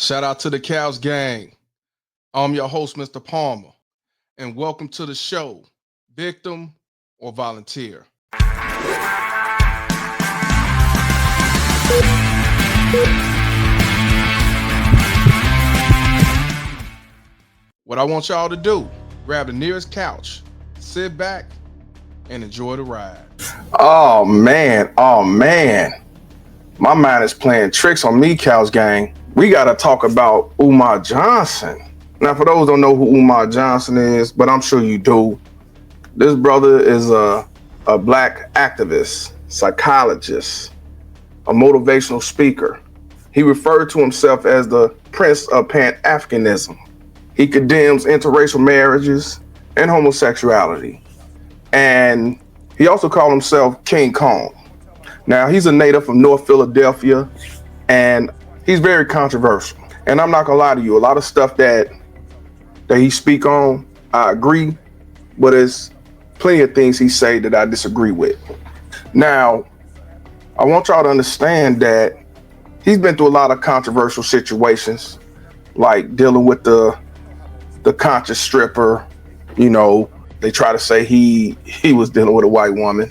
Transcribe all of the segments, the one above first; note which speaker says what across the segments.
Speaker 1: Shout out to the Cows Gang. I'm your host, Mr. Palmer, and welcome to the show, Victim or Volunteer. What I want y'all to do, grab the nearest couch, sit back, and enjoy the ride.
Speaker 2: Oh man. My mind is playing tricks on me, Cows Gang. We gotta talk about Umar Johnson. Now, for those who don't know who Umar Johnson is, but I'm sure you do, this brother is a black activist, psychologist, a motivational speaker. He referred to himself as the Prince of Pan-Africanism. He condemns interracial marriages and homosexuality. And he also called himself King Kong. Now, he's a native from North Philadelphia, and he's very controversial. And I'm not gonna lie to you, a lot of stuff that he speak on, I agree, but there's plenty of things he say that I disagree with. Now, I want y'all to understand that he's been through a lot of controversial situations, like dealing with the conscious stripper. You know, they try to say he was dealing with a white woman,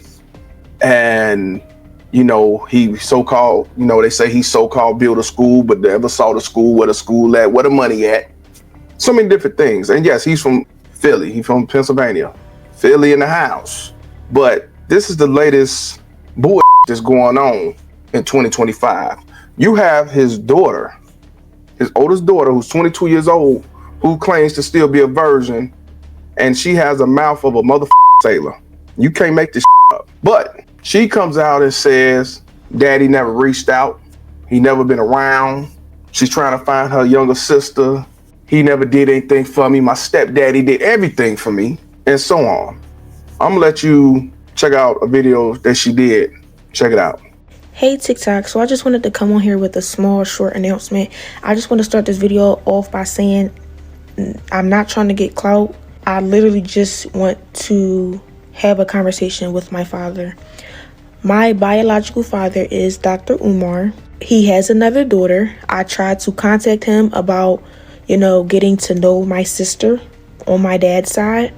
Speaker 2: and you know, he so-called, you know, they say he so-called built a school, but never saw the school, where the school at, where the money at. So many different things. And yes, he's from Philly. He's from Pennsylvania. Philly in the house. But this is the latest bull that's going on in 2025. You have his daughter, his oldest daughter, who's 22 years old, who claims to still be a virgin, and she has a mouth of a sailor. You can't make this up. But she comes out and says, Daddy never reached out. He never been around. She's trying to find her younger sister. He never did anything for me. My stepdaddy did everything for me, and so on. I'm gonna let you check out a video that she did. Check it out.
Speaker 3: Hey TikTok, so I just wanted to come on here with a small short announcement. I just want to start this video off by saying I'm not trying to get clout. I literally just want to have a conversation with my father. My biological father is Dr. Umar. He has another daughter. I tried to contact him about, getting to know my sister on my dad's side.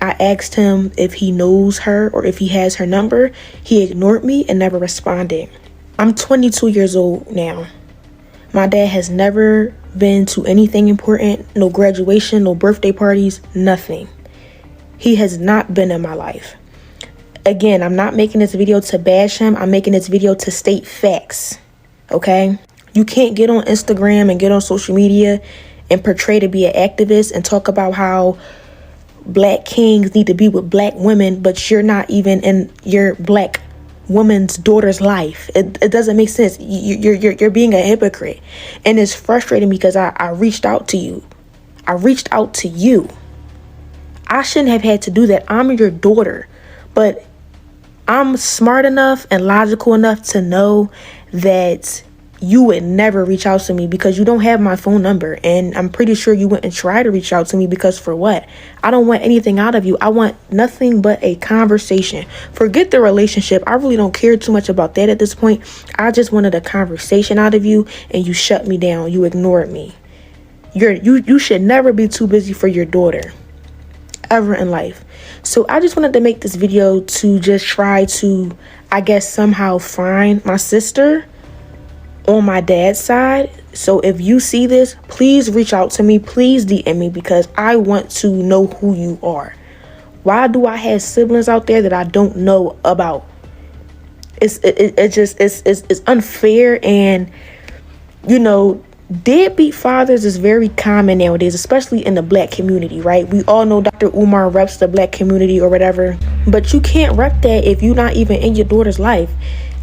Speaker 3: I asked him if he knows her or if he has her number. He ignored me and never responded. I'm 22 years old now. My dad has never been to anything important, no graduation, no birthday parties, nothing. He has not been in my life. Again, I'm not making this video to bash him. I'm making this video to state facts, okay? You can't get on Instagram and get on social media and portray to be an activist and talk about how black kings need to be with black women, but you're not even in your black woman's daughter's life. It doesn't make sense. You're being a hypocrite. And it's frustrating because I reached out to you. I reached out to you. I shouldn't have had to do that. I'm your daughter. But I'm smart enough and logical enough to know that you would never reach out to me because you don't have my phone number. And I'm pretty sure you wouldn't try to reach out to me because for what? I don't want anything out of you. I want nothing but a conversation. Forget the relationship. I really don't care too much about that at this point. I just wanted a conversation out of you, and you shut me down. You ignored me. You should never be too busy for your daughter ever in life. So I just wanted to make this video to just try to, I guess, somehow find my sister on my dad's side. So if you see this, please reach out to me. Please DM me because I want to know who you are. Why do I have siblings out there that I don't know about? It's unfair, and deadbeat fathers is very common nowadays, especially in the black community, right? We all know Dr. Umar reps the black community or whatever, but you can't rep that if you're not even in your daughter's life.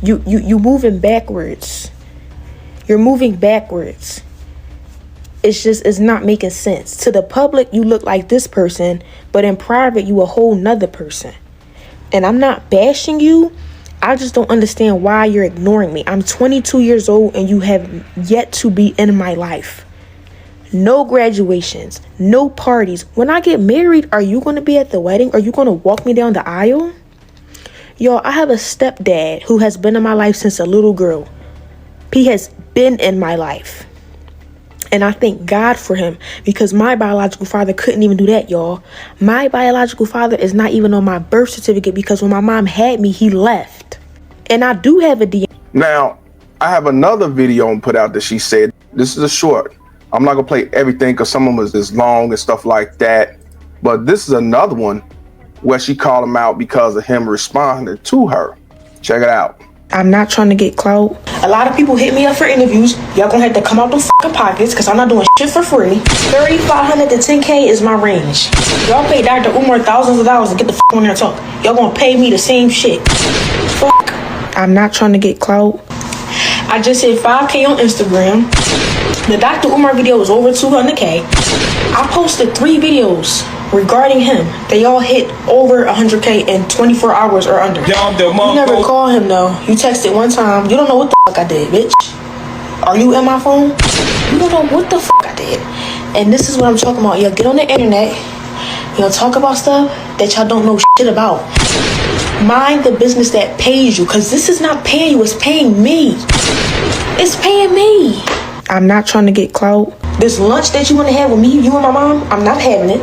Speaker 3: You moving backwards. You're moving backwards. It's not making sense. To the public, you look like this person, but in private, you a whole nother person. And I'm not bashing you. I just don't understand why you're ignoring me. I'm 22 years old and you have yet to be in my life. No graduations, no parties. When I get married, are you going to be at the wedding? Are you going to walk me down the aisle? Y'all, I have a stepdad who has been in my life since a little girl. He has been in my life. And I thank God for him because my biological father couldn't even do that, y'all. My biological father is not even on my birth certificate because when my mom had me, he left. And I do have a DNA.
Speaker 2: Now, I have another video and put out that she said, this is a short. I'm not gonna play everything because some of them is long and stuff like that. But this is another one where she called him out because of him responding to her. Check it out.
Speaker 3: I'm not trying to get clout. A lot of people hit me up for interviews. Y'all gonna have to come out the fucking pockets because I'm not doing shit for free. 3,500 to 10K is my range. Y'all pay Dr. Umar thousands of dollars to get the fuck on there and talk. Y'all gonna pay me the same shit. Fuck. I'm not trying to get clout. I just hit 5K on Instagram. The Dr. Umar video was over 200K. I posted 3 videos regarding him. They all hit over 100K in 24 hours or under. You never call him though. You texted one time. You don't know what the fuck I did, bitch. Are you in my phone? You don't know what the fuck I did. And this is what I'm talking about. Y'all get on the internet. Y'all talk about stuff that y'all don't know shit about. Mind the business that pays you, because this is not paying you, it's paying me. It's paying me. I'm not trying to get clout. This lunch that you want to have with me, you and my mom, I'm not having it.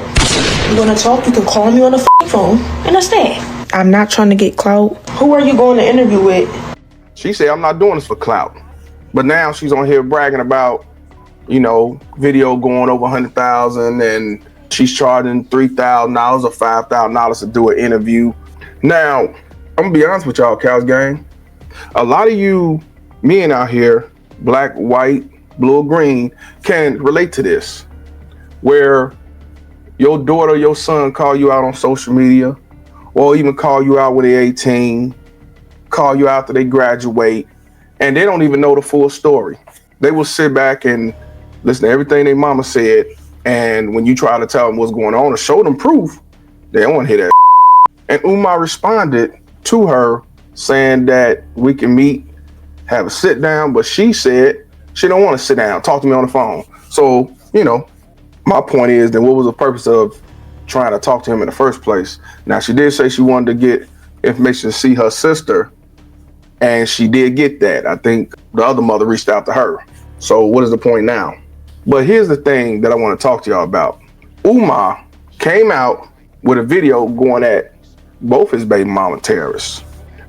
Speaker 3: You want to talk, you can call me on the phone, and that's that. I'm not trying to get clout. Who are you going to interview with?
Speaker 2: She said, I'm not doing this for clout. But now she's on here bragging about, you know, video going over 100,000 and she's charging $3,000 or $5,000 to do an interview. Now, I'm gonna be honest with y'all, Cows Gang. A lot of you men out here, black, white, blue, or green, can relate to this. Where your daughter, your son call you out on social media, or even call you out when they're 18, call you out after they graduate, and they don't even know the full story. They will sit back and listen to everything their mama said, and when you try to tell them what's going on or show them proof, they don't want to hear that. And Umar responded to her saying that we can meet, have a sit down, but she said she don't want to sit down, talk to me on the phone. So, you know, my point is then what was the purpose of trying to talk to him in the first place? Now, she did say she wanted to get information to see her sister, and she did get that. I think the other mother reached out to her. So what is the point now? But here's the thing that I want to talk to y'all about. Umar came out with a video going at both his baby mama terrorists.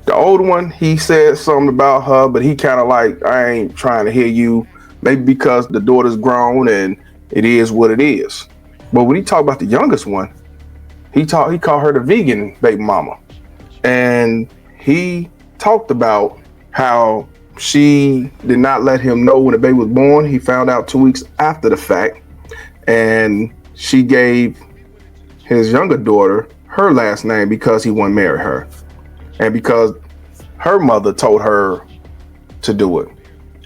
Speaker 2: The older one, he said something about her, but he kind of like, I ain't trying to hear you. Maybe because the daughter's grown and it is what it is. But when he talked about the youngest one, he called her the vegan baby mama. And he talked about how she did not let him know when the baby was born. He found out 2 weeks after the fact. And she gave his younger daughter her last name because he wouldn't marry her. And because her mother told her to do it.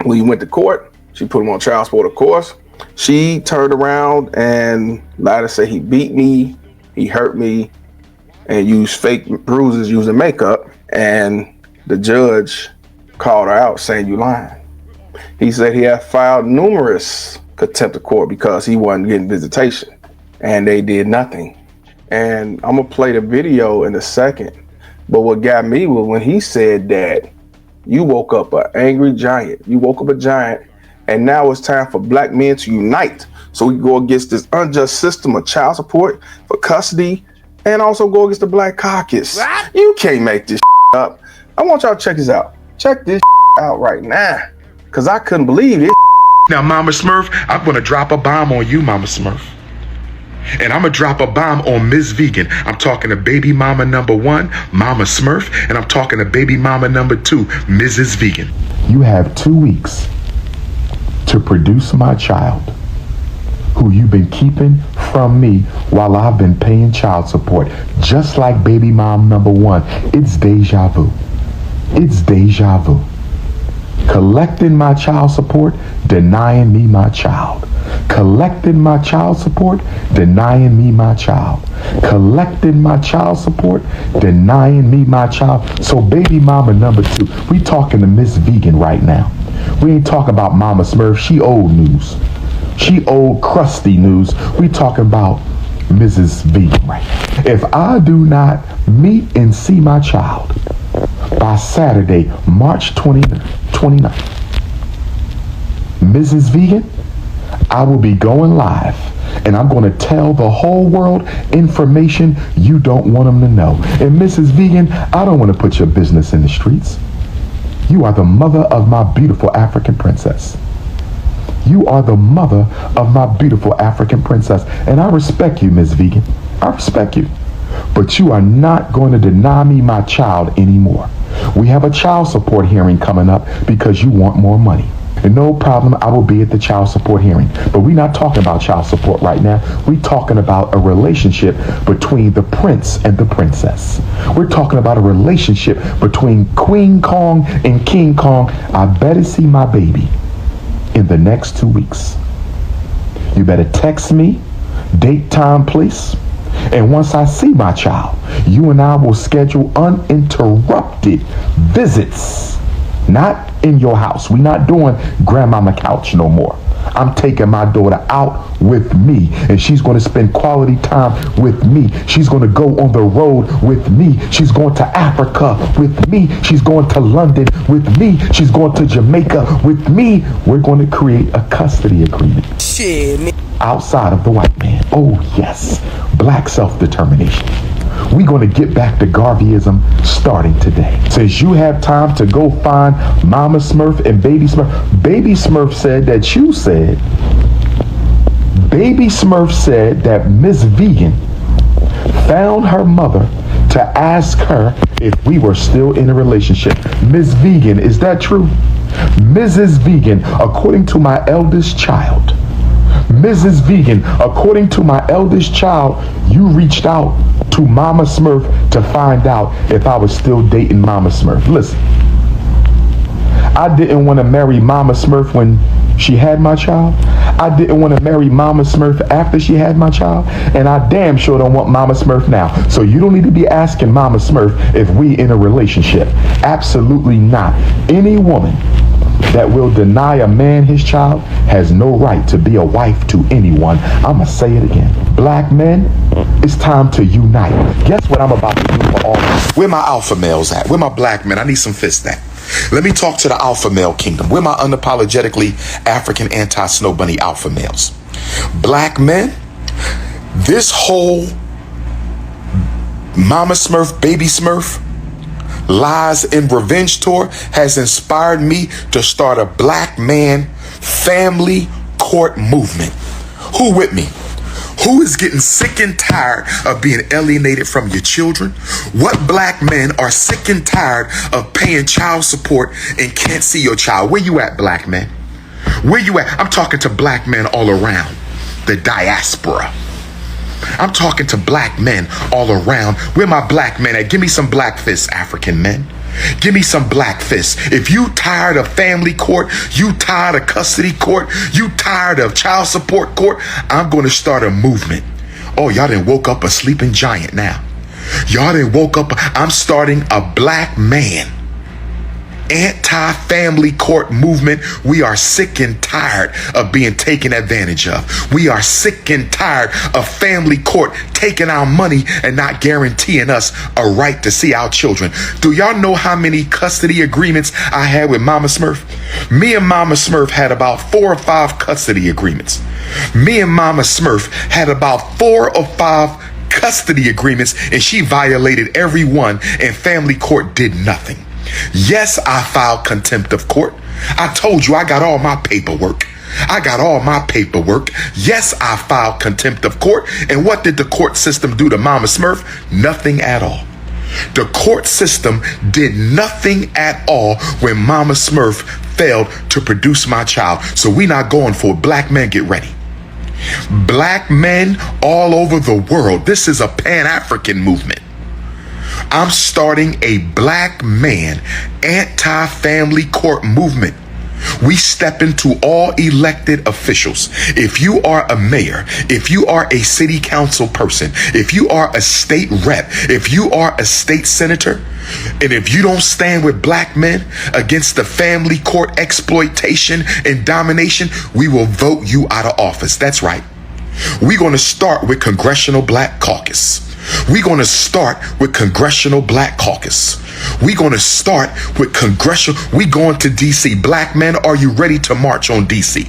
Speaker 2: When he went to court, she put him on child support, of course. She turned around and lied to say he beat me, he hurt me, and used fake bruises using makeup. And the judge called her out saying, you lying. He said he had filed numerous contempt of court because he wasn't getting visitation. And they did nothing. And I'm gonna play the video in a second. But what got me was when he said that you woke up an angry giant. You woke up a giant, and now it's time for black men to unite so we can go against this unjust system of child support for custody and also go against the Black Caucus. What? You can't make this up. I want y'all to check this out. Check this out right now, because I couldn't believe it.
Speaker 4: Now, Mama Smurf, I'm going to drop a bomb on you, Mama Smurf. And I'm going to drop a bomb on Ms. Vegan. I'm talking to baby mama number 1, Mama Smurf, and I'm talking to baby mama number 2, Mrs. Vegan.
Speaker 5: You have 2 weeks to produce my child, who you've been keeping from me while I've been paying child support, just like baby mom number 1. It's deja vu. It's deja vu. Collecting my child support, denying me my child. Collecting my child support, denying me my child. Collecting my child support, denying me my child. So baby mama number 2, we talking to Miss Vegan right now. We ain't talking about Mama Smurf. She old news. She old crusty news. We talking about Mrs. Vegan right now. If I do not meet and see my child by Saturday, March 29th, Mrs. Vegan, I will be going live, and I'm going to tell the whole world information you don't want them to know. And Mrs. Vegan, I don't want to put your business in the streets. You are the mother of my beautiful African princess. You are the mother of my beautiful African princess. And I respect you, Miss Vegan. I respect you. But you are not going to deny me my child anymore. We have a child support hearing coming up because you want more money. And no problem, I will be at the child support hearing. But we're not talking about child support right now. We're talking about a relationship between the prince and the princess. We're talking about a relationship between Queen Kong and King Kong. I better see my baby in the next 2 weeks. You better text me, date, time, place. And once I see my child, you and I will schedule uninterrupted visits. Not in your house. We're not doing grandmama couch no more. I'm taking my daughter out with me, and she's going to spend quality time with me. She's going to go on the road with me. She's going to Africa with me. She's going to London with me. She's going to Jamaica with me. We're going to create a custody agreement. Outside of the white man. Oh yes, black self-determination. We're going to get back to Garveyism starting today. Since you have time to go find Mama Smurf and Baby Smurf. Baby Smurf said that you said, Baby Smurf said that Miss Vegan found her mother to ask her if we were still in a relationship. Miss Vegan, is that true? Mrs. Vegan, according to my eldest child, Mrs. Vegan, according to my eldest child, you reached out to Mama Smurf to find out if I was still dating Mama Smurf. Listen, I didn't want to marry Mama Smurf when she had my child. I didn't want to marry Mama Smurf after she had my child. And I damn sure don't want Mama Smurf now. So you don't need to be asking Mama Smurf if we in a relationship. Absolutely not. Any woman that will deny a man his child has no right to be a wife to anyone. I'ma say it again. Black men, it's time to unite. Guess what I'm about to do for all of you?
Speaker 4: Where my alpha males at? Where my black men? I need some fists at. Let me talk to the alpha male kingdom. Where my unapologetically African anti-snow bunny alpha males? Black men, this whole Mama Smurf, Baby Smurf, Lies and Revenge tour has inspired me to start a black man family court movement. Who with me? Who is getting sick and tired of being alienated from your children? What black men are sick and tired of paying child support and can't see your child? Where you at, black men? Where you at? I'm talking to black men all around the diaspora. I'm talking to black men all around. Where my black men at? Give me some black fists, African men. Give me some black fists. If you tired of family court, you tired of custody court, you tired of child support court, I'm going to start a movement. Oh, y'all done woke up a sleeping giant now. Y'all done woke up. I'm starting a black man anti-family court movement. We are sick and tired of being taken advantage of. We are sick and tired of family court taking our money and not guaranteeing us a right to see our children. Do y'all know how many custody agreements I had with Mama Smurf? Me and Mama Smurf had about 4 or 5 custody agreements. Me and Mama Smurf had about 4 or 5 custody agreements, and she violated every one, and family court did nothing. Yes, I filed contempt of court. I told you I got all my paperwork. I got all my paperwork. Yes, I filed contempt of court. And what did the court system do to Mama Smurf? Nothing at all. The court system did nothing at all when Mama Smurf failed to produce my child. So we not going for it. Black men, get ready. Black men all over the world. This is a Pan-African movement. I'm starting a black man anti-family court movement. We step into all elected officials. If you are a mayor, if you are a city council person, if you are a state rep, if you are a state senator, and if you don't stand with black men against the family court exploitation and domination, we will vote you out of office. That's right. We're going to start with Congressional Black Caucus. We're going to start with Congressional Black Caucus. We're going to start with Congressional. We going to DC. Black men, are you ready to march on DC?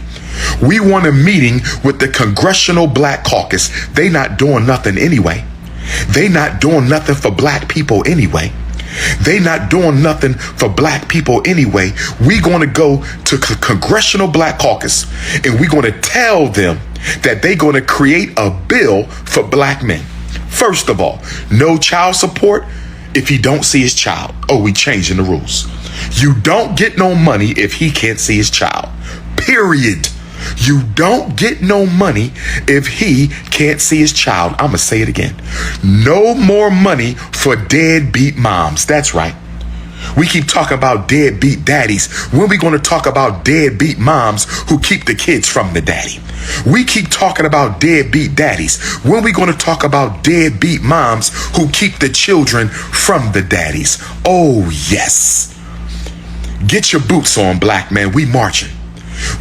Speaker 4: We want a meeting with the Congressional Black Caucus. They not doing nothing anyway. They not doing nothing for black people anyway. They not doing nothing for black people anyway. We going to go to Congressional Black Caucus and we going to tell them that they going to create a bill for black men. First of all, no child support if he don't see his child. Oh, we changing the rules. You don't get no money if he can't see his child. Period. You don't get no money if he can't see his child. I'm going to say it again. No more money for deadbeat moms. That's right. We keep talking about deadbeat daddies. When we going to talk about deadbeat moms who keep the kids from the daddy? We keep talking about deadbeat daddies. When we going to talk about deadbeat moms who keep the children from the daddies? Oh, yes. Get your boots on, black men. We marching.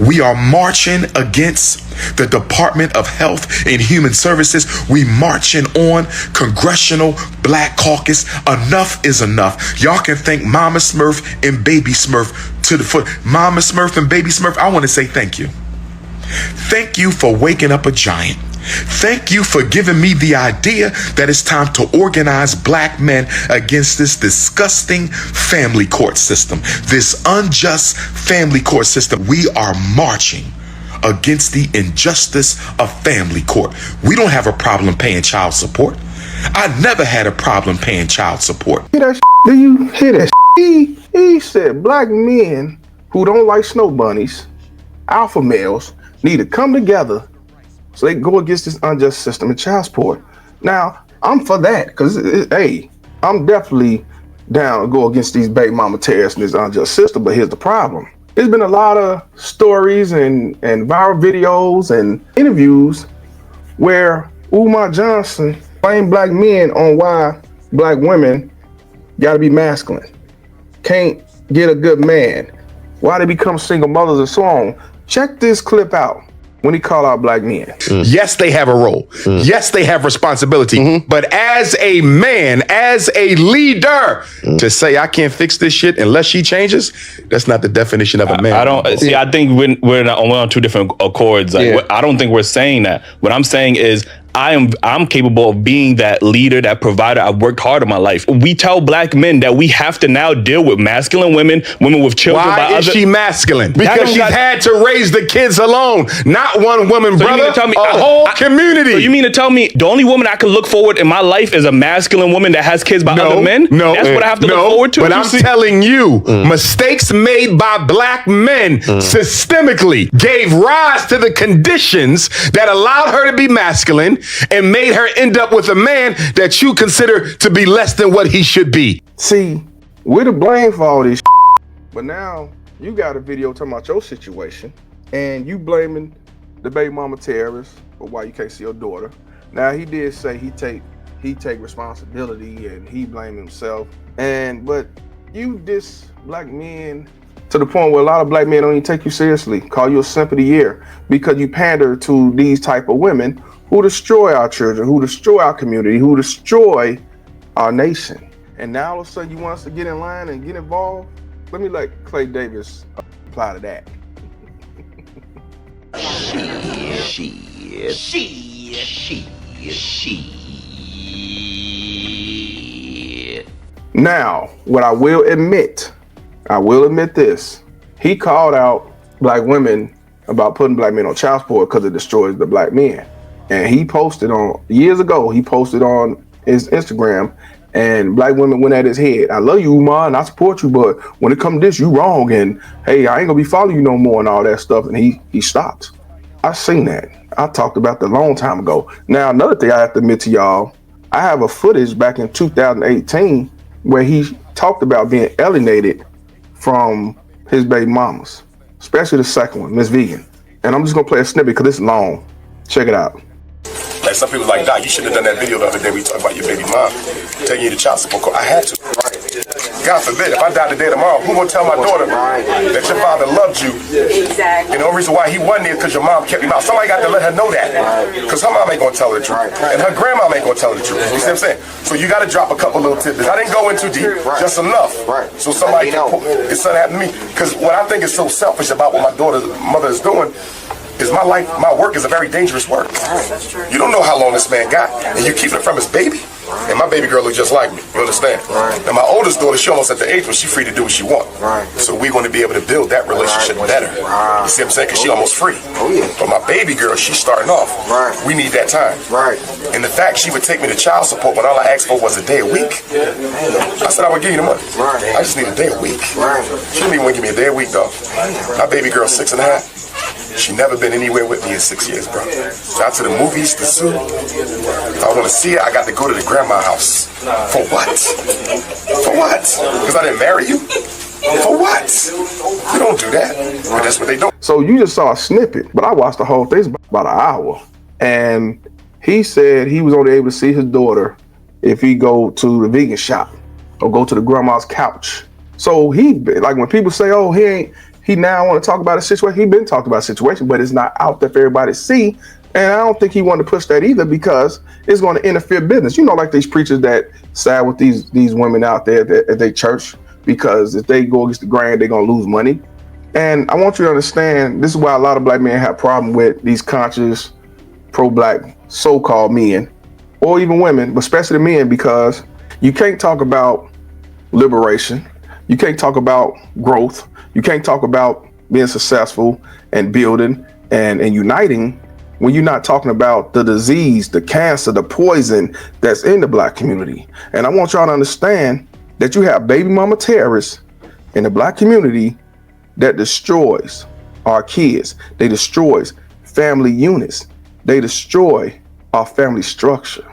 Speaker 4: We are marching against the Department of Health and Human Services. We marching on Congressional Black Caucus. Enough is enough. Y'all can thank Mama Smurf and Baby Smurf to the foot. Mama Smurf and Baby Smurf, I want to say thank you. Thank you for waking up a giant. Thank you for giving me the idea that it's time to organize black men against this disgusting family court system, this unjust family court system. We are marching against the injustice of family court. We don't have a problem paying child support. I never had a problem paying child support.
Speaker 2: Hear that? Do you hear that? He said black men who don't like snow bunnies, alpha males, need to come together so they can go against this unjust system of child support. Now, I'm for that because, hey, I'm definitely down to go against these baby mama terrorists and this unjust system. But here's the problem. There's been a lot of stories and viral videos and interviews where Umar Johnson blamed black men on why black women got to be masculine, can't get a good man, why they become single mothers and so on. Check this clip out. When he called out black men.
Speaker 6: Yes, they have a role. Yes, they have responsibility. But as a man, as a leader, to say I can't fix this shit unless she changes, that's not the definition of a man.
Speaker 7: I don't see. I think we're on two different accords. Like, I don't think we're saying that. What I'm saying is I'm capable of being that leader, that provider. I've worked hard in my life. We tell black men that we have to now deal with masculine women, women with children.
Speaker 6: Why is she masculine? Because she's had to raise the kids alone. Not one woman,
Speaker 7: so
Speaker 6: brother.
Speaker 7: You mean to tell me,
Speaker 6: a whole community.
Speaker 7: So you mean to tell me the only woman I can look forward in my life is a masculine woman that has kids by other men?
Speaker 6: No.
Speaker 7: That's what I have to look forward to?
Speaker 6: But I'm telling you, mistakes made by black men systemically gave rise to the conditions that allowed her to be masculine and made her end up with a man that you consider to be less than what he should be.
Speaker 2: See, we're to blame for all this, but now you got a video talking about your situation and you blaming the baby mama terrorist for why you can't see your daughter. Now he did say he take responsibility and he blamed himself, but you diss black men to the point where a lot of black men don't even take you seriously, call you a simp of the year because you pander to these type of women who destroy our children, who destroy our community, who destroy our nation. And now all of a sudden you want us to get in line and get involved? Let me let Clay Davis apply to that. Now, what I will admit this, he called out black women about putting black men on child support because it destroys the black men. And he posted years ago on his Instagram, and black women went at his head. I love you, Umar, and I support you, but when it comes to this, you wrong, and hey, I ain't gonna be following you no more and all that stuff. And he stopped. I seen that. I talked about that a long time ago. Now, another thing I have to admit to y'all, I have a footage back in 2018 where he talked about being alienated from his baby mamas, especially the second one, Miss Vegan. And I'm just gonna play a snippet because it's long. Check it out.
Speaker 8: Like some people like, Doc, you should have done that video the other day where you talk about your baby mom taking you to child support court. I had to. God forbid, if I die today tomorrow, who gonna tell my daughter that your father loved you? Exactly. And the only reason why he wasn't there because your mom kept him out. Somebody got to let her know that. Because her mom ain't gonna tell her the truth. And her grandma ain't gonna tell her the truth. You see what I'm saying? So you gotta drop a couple little tidbits. I didn't go in too deep, just enough. So somebody can, if something happened to me. Because what I think is so selfish about what my daughter's mother is doing, is my life, my work is a very dangerous work. You don't know how long this man got, and you keep it from his baby. And my baby girl look just like me, you understand? And my oldest daughter, she almost at the age where she's free to do what she wants. So we're going to be able to build that relationship better. You see what I'm saying? Because she almost free. But my baby girl, she's starting off. We need that time. And the fact she would take me to child support when all I asked for was a day a week, I said I would give you the money. I just need a day a week. She didn't even want to give me a day a week, though. My baby girl's 6.5. She never been anywhere with me in 6 years, bro. So out to the movies, the zoo. If I want to see it, I got to go to the grandma house. For what? For what? Because I didn't marry you? For what? You don't do that. But that's what they do.
Speaker 2: So you just saw a snippet, but I watched the whole thing. It's about an hour. And he said he was only able to see his daughter if he go to the vegan shop or go to the grandma's couch. So he, like when people say, oh, he now want to talk about a situation, he been talking about a situation, but it's not out there for everybody to see. And I don't think he wanted to push that either because it's going to interfere business. You know, like these preachers that side with these women out there at their church, because if they go against the grain, they're going to lose money. And I want you to understand, this is why a lot of black men have a problem with these conscious, pro-black so-called men, or even women, but especially the men, because you can't talk about liberation. You can't talk about growth. You can't talk about being successful and building and uniting when you're not talking about the disease, the cancer, the poison that's in the black community. And I want y'all to understand that you have baby mama terrorists in the black community that destroys our kids. They destroys family units. They destroy our family structure.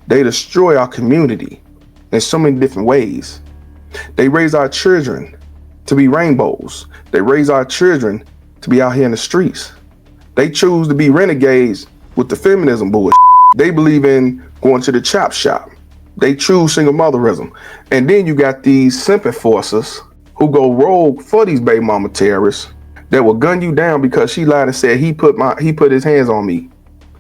Speaker 2: They destroy our community in so many different ways. They raise our children to be rainbows. They raise our children to be out here in the streets. They choose to be renegades with the feminism bullshit. They believe in going to the chop shop. They choose single motherism. And then you got these simp enforcers who go rogue for these baby mama terrorists that will gun you down because she lied and said he put his hands on me.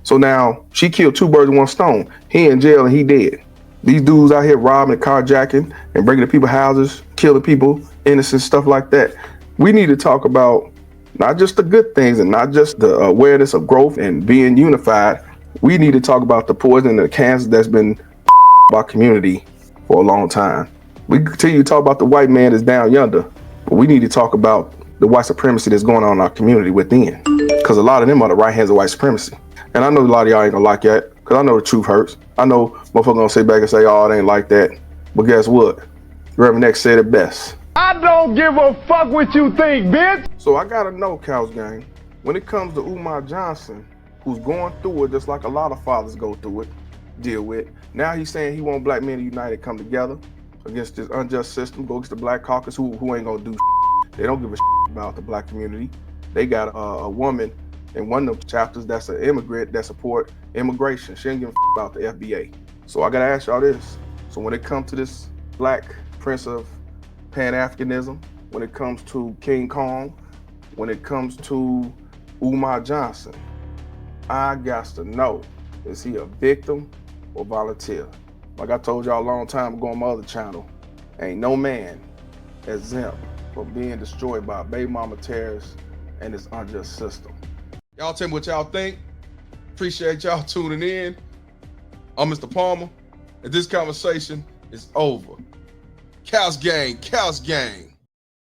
Speaker 2: So now she killed 2 birds with 1 stone. He in jail and he dead. These dudes out here robbing, carjacking, and breaking into people's houses, killing people, innocent stuff like that. We need to talk about not just the good things and not just the awareness of growth and being unified. We need to talk about the poison and the cancer that's been our community for a long time. We continue to talk about the white man that's down yonder, but we need to talk about the white supremacy that's going on in our community within. Because a lot of them are the right hands of white supremacy. And I know a lot of y'all ain't gonna like that, because I know the truth hurts. I know motherfuckers gonna sit back and say, oh, it ain't like that. But guess what? Reverend X said it best.
Speaker 9: I don't give a fuck what you think, bitch.
Speaker 2: So I gotta know, Cows Gang, when it comes to Umar Johnson, who's going through it just like a lot of fathers go through it, deal with. Now he's saying he want black men to unite and come together against this unjust system, go against the black caucus who ain't gonna do shit. They don't give a shit about the black community. They got a woman in one of the chapters that's an immigrant that support immigration. She ain't giving a about the FBA. So I gotta ask y'all this. So when it comes to this black prince of Pan-Africanism, when it comes to King Kong, when it comes to Umar Johnson, I got to know, is he a victim or volunteer? Like I told y'all a long time ago on my other channel, ain't no man exempt from being destroyed by baby mama terrorists and this unjust system.
Speaker 1: Y'all tell me what y'all think. Appreciate y'all tuning in. I'm Mr. Palmer, and this conversation is over. Cows Gang, Cows Gang.